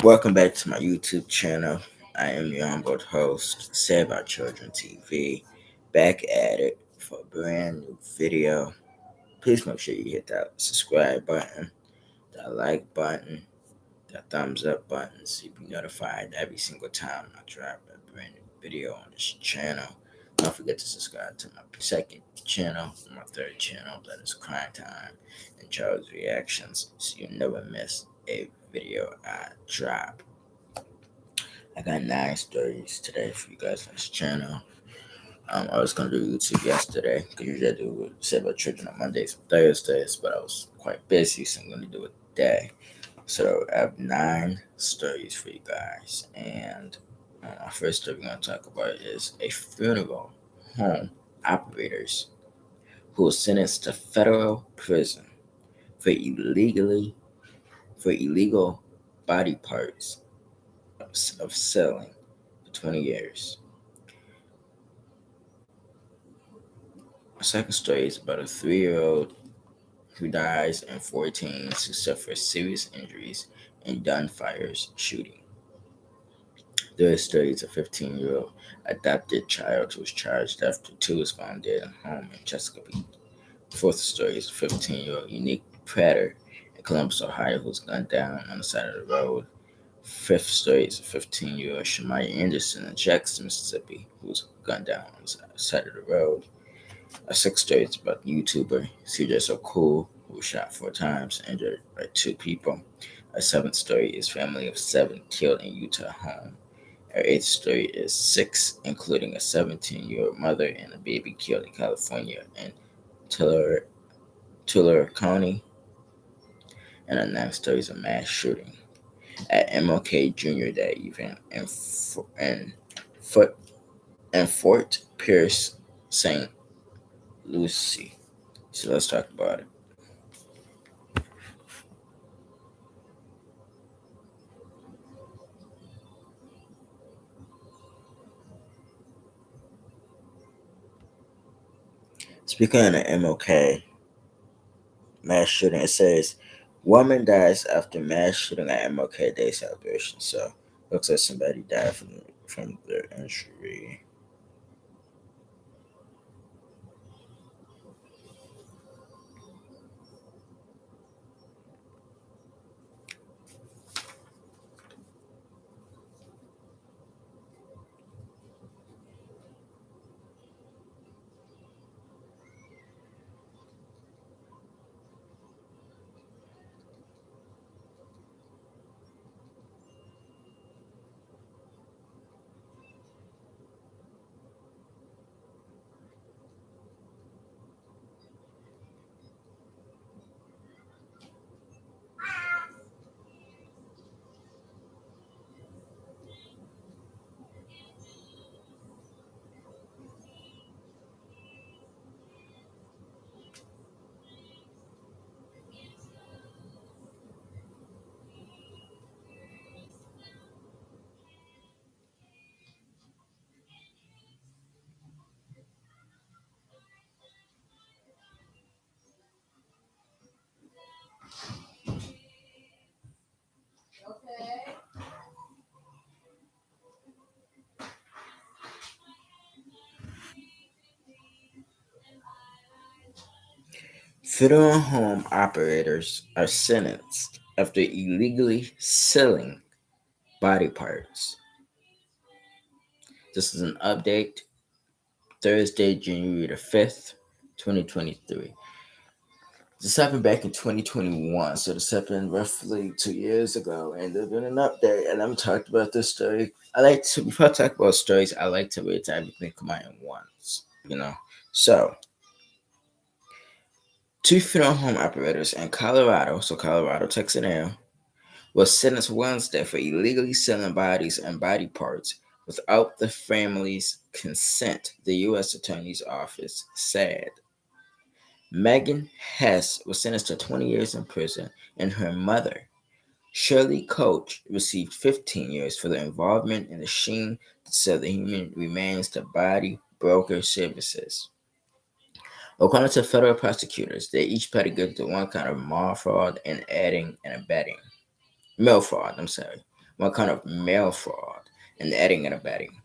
Welcome back to my YouTube channel. I am your humble host, Save Our Children TV, back at it for a brand new video. Please make sure you hit that subscribe button, that like button, that thumbs up button so you be notified every single time I drop a brand new video on this channel. Don't forget to subscribe to my second channel, my third channel, that is Crime Time and Charles Reactions, so you never miss a video I drop. I got 9 stories today for you guys on this channel. I was gonna do YouTube yesterday because usually I do Save Our Children on Mondays and Thursdays, but I was quite busy, so I'm gonna do it today. So I have 9 stories for you guys, and our first story we're gonna talk about is a funeral home operators who was sentenced to federal prison for illegal body parts of selling for 20 years. Our second story is about a 3-year-old who dies and 4 teens who suffer serious injuries in Dunfire's shooting. The third story is a 15-year-old adopted child who was charged after 2 was found dead at home in Chesapeake. The fourth story is a 15-year-old Unique Prater in Columbus, Ohio, who was gunned down on the side of the road. Fifth story is a 15-year-old Shemaya Anderson in Jackson, Mississippi, who was gunned down on the side of the road. A sixth story is about YouTuber CJ So Cool, who was shot 4 times, injured by 2 people. A seventh story is family of 7 killed in Utah home. Our eighth story is 6, including a 17-year-old mother and a baby killed in California in Tulare County. And our ninth story is a mass shooting at MLK Jr. Day event in Fort Pierce, St. Lucie. So let's talk about it. Speaking of the MLK mass shooting, it says woman dies after mass shooting at MLK Day celebration. So looks like somebody died from their injury. Funeral home operators are sentenced after illegally selling body parts. This is an update Thursday, January the 5th, 2023. This happened back in 2021, so this happened roughly 2 years ago, and there's been an update, and I'm talked about this story. Before I talk about stories, I like to wait till everything come out at once. So, 2 funeral home operators in Colorado, so Colorado, Texas now, was sentenced Wednesday for illegally selling bodies and body parts without the family's consent, the U.S. Attorney's Office said. Megan Hess was sentenced to 20 years in prison, and her mother, Shirley Coach, received 15 years for their involvement in the scheme to sell the human remains to body broker services. According to federal prosecutors, they each pleaded guilty to one count of mail fraud and abetting. Mail fraud, I'm sorry. one count of mail fraud, and adding and abetting.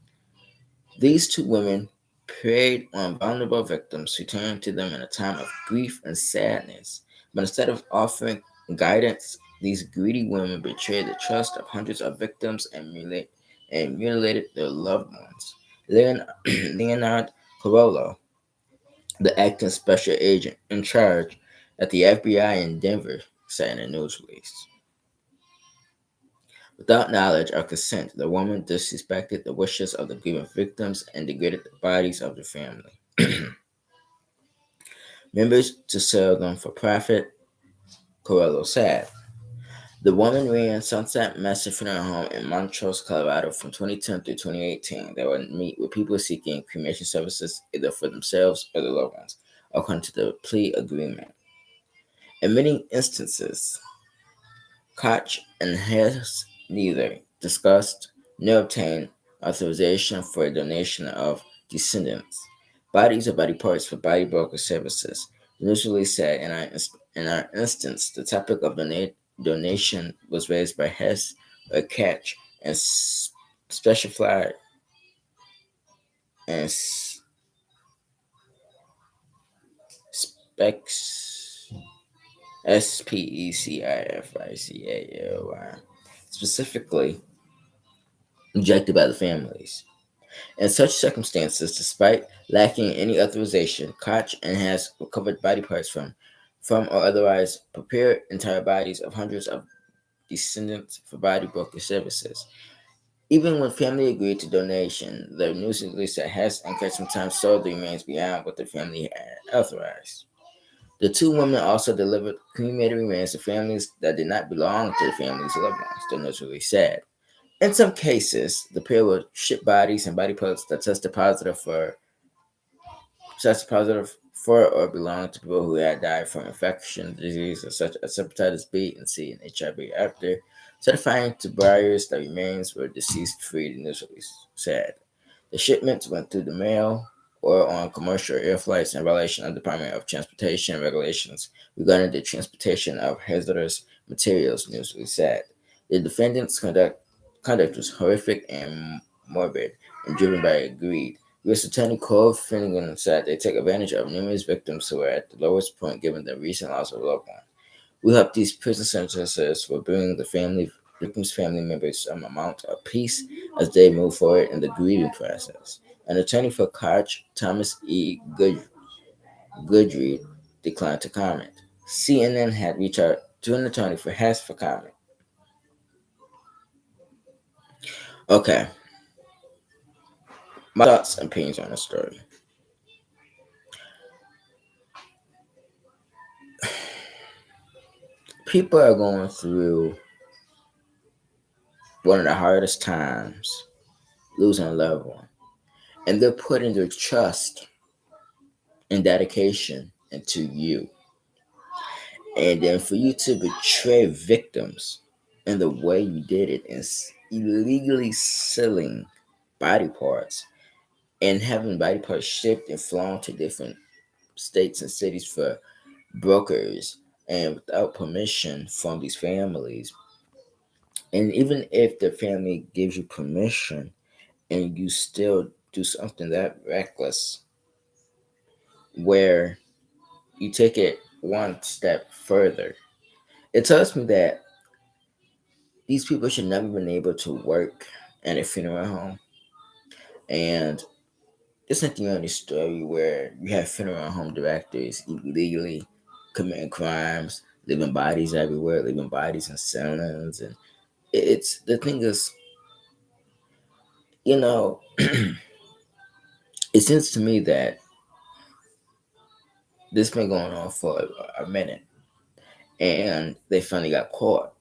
These two women preyed on vulnerable victims who turned to them in a time of grief and sadness. But instead of offering guidance, these greedy women betrayed the trust of hundreds of victims and mutilated their loved ones. Leonard Carollo, the acting special agent in charge at the FBI in Denver, said in a news release. Without knowledge or consent, the woman disrespected the wishes of the grieving victims and degraded the bodies of the family. Members to sell them for profit, Corello said. The woman ran Sunset Master Funeral Home in Montrose, Colorado from 2010 through 2018. They would meet with people seeking cremation services either for themselves or their loved ones, according to the plea agreement. In many instances, Koch and Hess neither discussed nor obtained authorization for a donation of descendants, bodies or body parts for body broker services. Initially said in our instance, the topic of donation was raised by Hess or Catch and specified and specs SPECIFICALY specifically rejected by the families. In such circumstances, despite lacking any authorization, Koch and has recovered body parts from or otherwise prepared entire bodies of hundreds of descendants for body broker services. Even when family agreed to donation, the news release that Hess and Koch sometimes sold the remains beyond what the family had authorized. The two women also delivered cremated remains to families that did not belong to the family's loved ones, the news release said. In some cases, the pair would ship bodies and body parts that tested positive for or belonged to people who had died from infection diseases such as hepatitis B and C and HIV after certifying to buyers that remains were deceased free, the news release said. The shipments went through the mail or on commercial air flights in violation of the Department of Transportation regulations regarding the transportation of hazardous materials, news release said. The defendants' conduct was horrific and morbid and driven by greed. U.S. Attorney Cole Finnegan said they took advantage of numerous victims who were at the lowest point given the recent loss of a loved one. We hope these prison sentences will bring the victims' family members some amount of peace as they move forward in the grieving process. An attorney for Koch, Thomas E. Goodread, declined to comment. CNN had reached out to an attorney for Hess for comment. Okay, my thoughts and opinions on the story. People are going through one of the hardest times losing a loved one, and they're putting their trust and dedication into you. And then for you to betray victims in the way you did it and illegally selling body parts and having body parts shipped and flown to different states and cities for brokers and without permission from these families. And even if the family gives you permission and you still do something that reckless where you take it one step further, it tells me that these people should never been able to work at a funeral home. And it's not the only story where you have funeral home directors illegally committing crimes, leaving bodies everywhere, leaving bodies in cylinders. And it's the thing is, you know, it seems to me that this been going on for a minute and they finally got caught.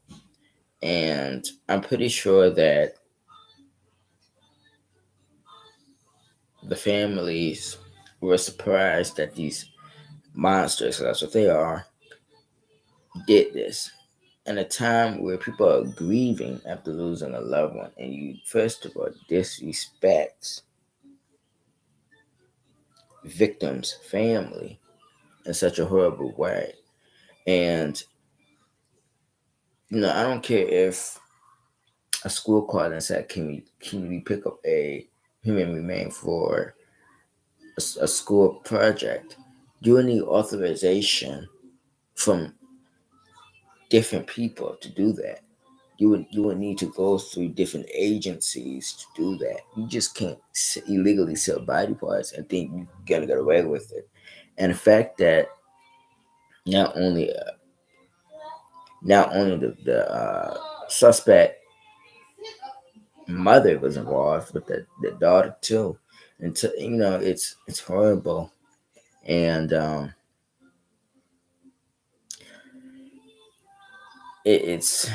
And I'm pretty sure that the families were surprised that these monsters, 'cause that's what they are, did this. In a time where people are grieving after losing a loved one, and you first of all disrespect victims' family in such a horrible way. And I don't care if a school called and said, "Can we pick up a human remain for a school project?" You would need authorization from different people to do that. You would need to go through different agencies to do that. You just can't illegally sell body parts and think you're gonna get away with it. And the fact that not only the suspect mother was involved, but the daughter too. And it's horrible. And it's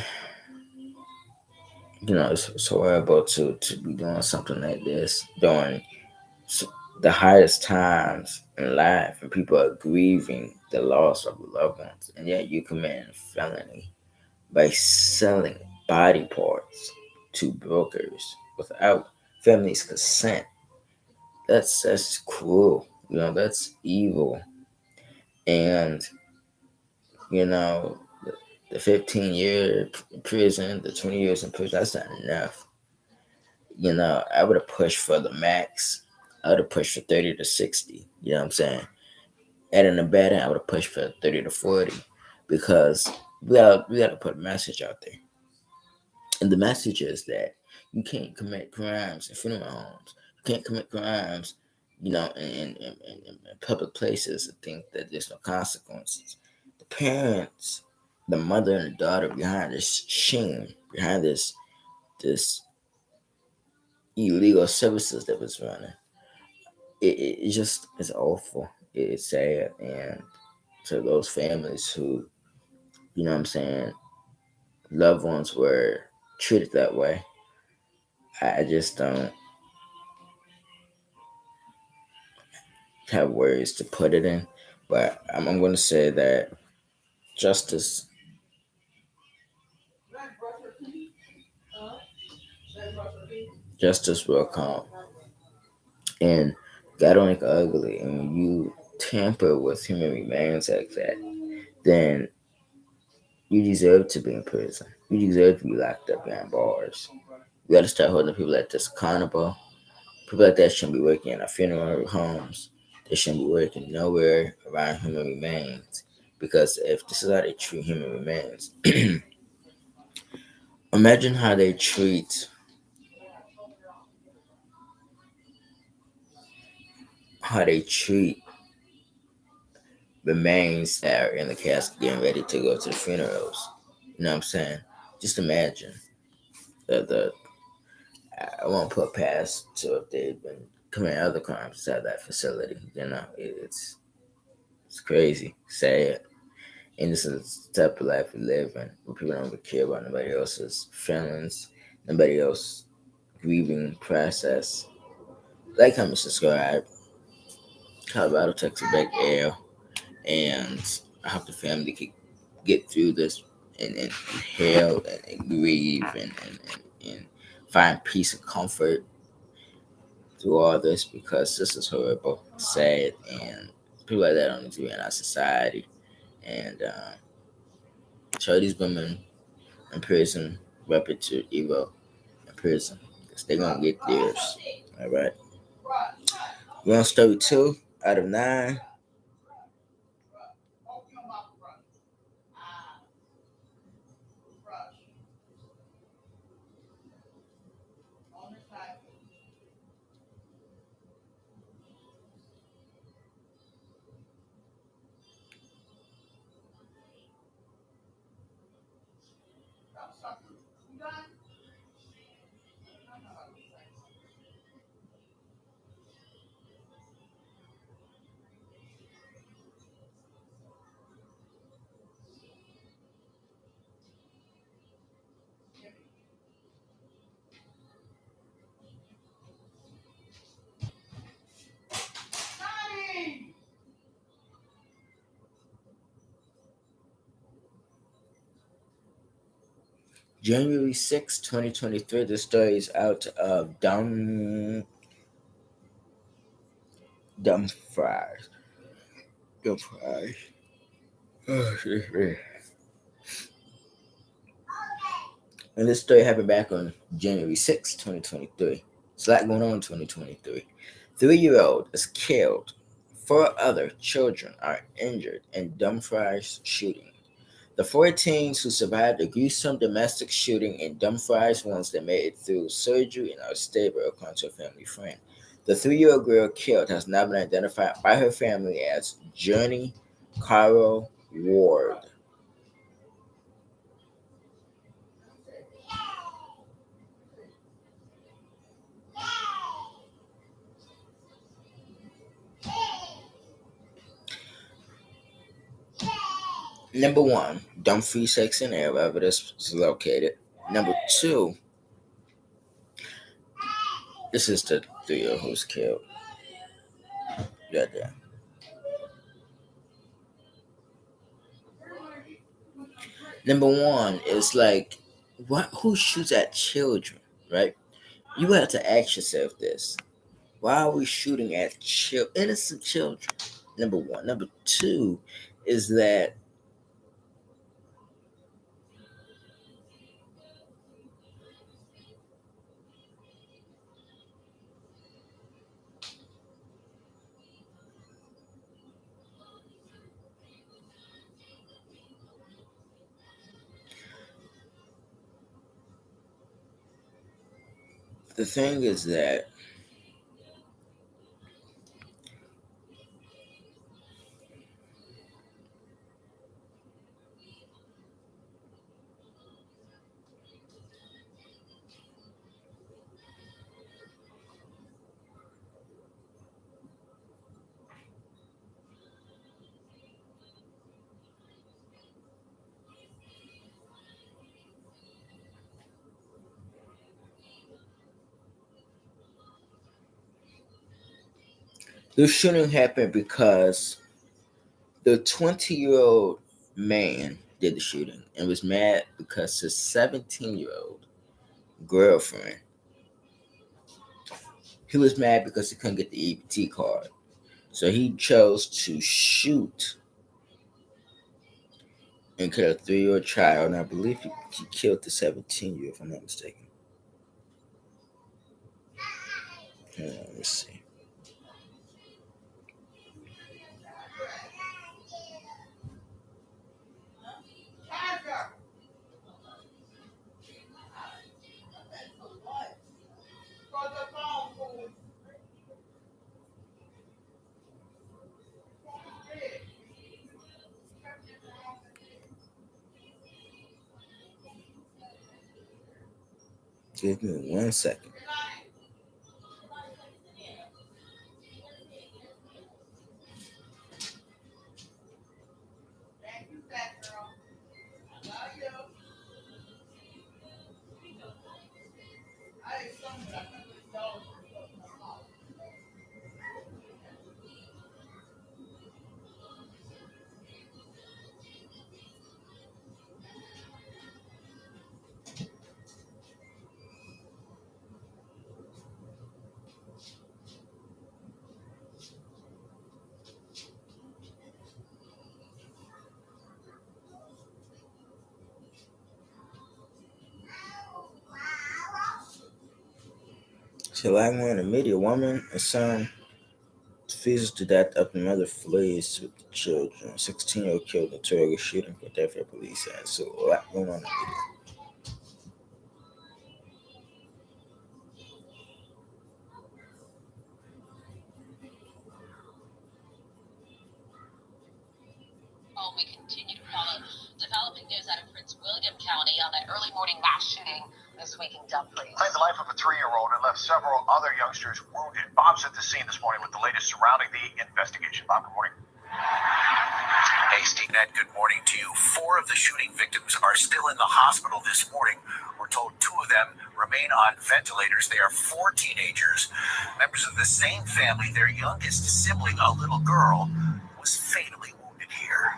it's horrible to be doing something like this during s- the hardest times in life, and people are grieving the loss of loved ones, and yet you commit a felony by selling body parts to brokers without family's consent. That's cruel. That's evil. And you know, the 15-year prison, the 20 years in prison, that's not enough. I would have pushed for the max. I would have pushed for 30 to 60. You know what I'm saying? And in the bad end, I would have pushed for 30 to 40 because we got to put a message out there. And the message is that you can't commit crimes in funeral homes. You can't commit crimes, in public places and think that there's no consequences. The parents, the mother and the daughter behind this shame, behind this illegal services that was running, it just is awful. It's sad. And to those families who, what I'm saying, loved ones were treated that way, I just don't have words to put it in. But I'm going to say that justice justice will come. And God don't like ugly. And when you tamper with human remains like that, then you deserve to be in prison. You deserve to be locked up behind bars. We got to start holding people like this accountable. People like that shouldn't be working in our funeral homes. They shouldn't be working nowhere around human remains. Because if this is how they treat human remains, imagine how they treat remains that are in the casket getting ready to go to the funerals. You know what I'm saying? Just imagine the I won't put past to if they've been committing other crimes inside that facility. It's crazy, sad. And this is the type of life we live in, where people don't really care about nobody else's feelings, nobody else grieving process. Like, comment, subscribe. Colorado, Texas, back air, and I hope the family can get through this and heal and grieve and find peace and comfort through all this because this is horrible, sad, and people like that don't need to be in our society. And show these women in prison weapon to evil in prison because they're gonna get theirs. All right. We're on story 2 out of 9. January 6, 2023. The story is out of Dumfries. Dumfries. Oh, shit. And this story happened back on January 6, 2023. It's a lot going on in 2023. 3-year-old is killed. 4 other children are injured in Dumfries shooting. The 4 teens who survived a gruesome domestic shooting in Dumfries ones that made it through surgery and are stable, according to a family friend. The 3-year-old girl killed has now been identified by her family as Journey Carol Ward. Number one, Dumfries section area, wherever this is located. Number two, this is the 3-year-old who's killed. Yeah, yeah. Number one is like, what? Who shoots at children, right? You have to ask yourself this: why are we shooting at innocent children? Number one. Number two is that the thing is that the shooting happened because the 20-year-old man did the shooting and was mad because his 17-year-old girlfriend, he was mad because he couldn't get the EBT card. So he chose to shoot and kill a 3-year-old child, and I believe he killed the 17-year-old, if I'm not mistaken. Let me see. Give me 1 second. So, like one in the media, woman and son freezes to death after mother flees with the children. 16-year-old killed in Toyota shooting for death at police. And so, a lot going on in the media. We continue to follow developing news out of Prince William County on that early morning mass shooting this week in Dumfries. Claimed the life of a 3-year-old and left several other youngsters wounded. Bob's at the scene this morning with the latest surrounding the investigation. Bob, good morning. Hey, Steve, Ned, good morning to you. 4 of the shooting victims are still in the hospital this morning. We're told 2 of them remain on ventilators. They are 4 teenagers, members of the same family. Their youngest sibling, a little girl, was fatally wounded here.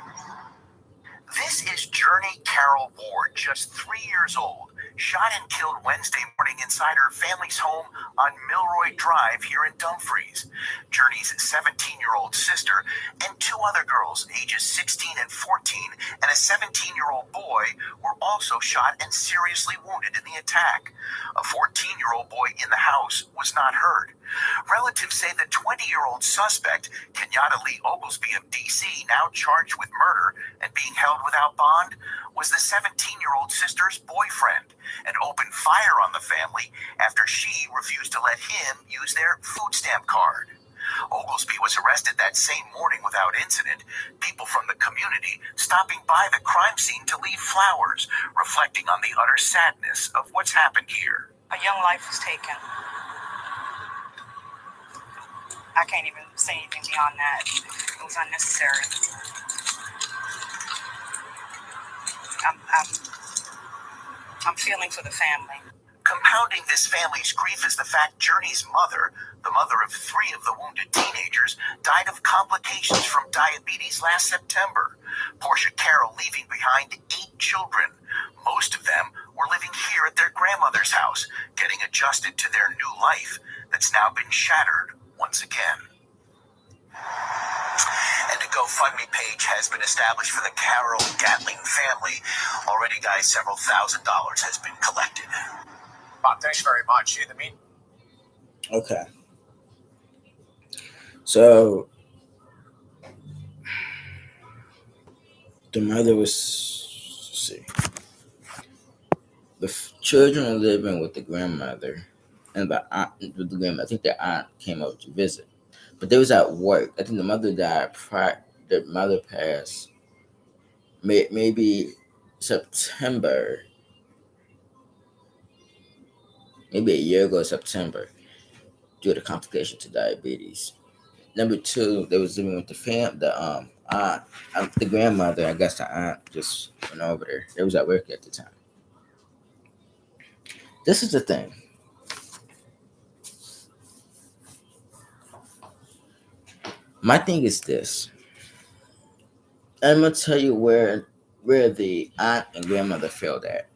This is Journey Carol Ward, just 3 years old. shot and killed Wednesday morning inside her family's home on Milroy Drive here in Dumfries. Journey's 17-year-old sister and two other girls, ages 16 and 14, and a 17-year-old boy were also shot and seriously wounded in the attack. A 14-year-old boy in the house was not hurt. Relatives say the 20-year-old suspect, Kenyatta Lee Oglesby of D.C., now charged with murder and being held without bond, was the 17-year-old sister's boyfriend and opened fire on the family after she refused to let him use their food stamp card. Oglesby was arrested that same morning without incident, people from the community stopping by the crime scene to leave flowers, reflecting on the utter sadness of what's happened here. A young life was taken. I can't even say anything beyond that. It was unnecessary. I'm feeling for the family. Compounding this family's grief is the fact Journey's mother, the mother of three of the wounded teenagers, died of complications from diabetes last September. Portia Carroll leaving behind 8 children. Most of them were living here at their grandmother's house, getting adjusted to their new life that's now been shattered once again. And a GoFundMe page has been established for the Carroll Gatling family. Already, guys, several $1,000s has been collected. Bob, thanks very much. In the meantime, Okay. So the mother was, let's see, the children are living with the grandmother and the aunt. With the grandmother, I think the aunt came over to visit, but they was at work. I think the mother died. The mother passed maybe September, maybe a year ago, September, due to complications to diabetes. Number two, they was living with the aunt, the grandmother. I guess the aunt just went over there. They was at work at the time. This is the thing. My thing is this. I'm gonna tell you where the aunt and grandmother failed at.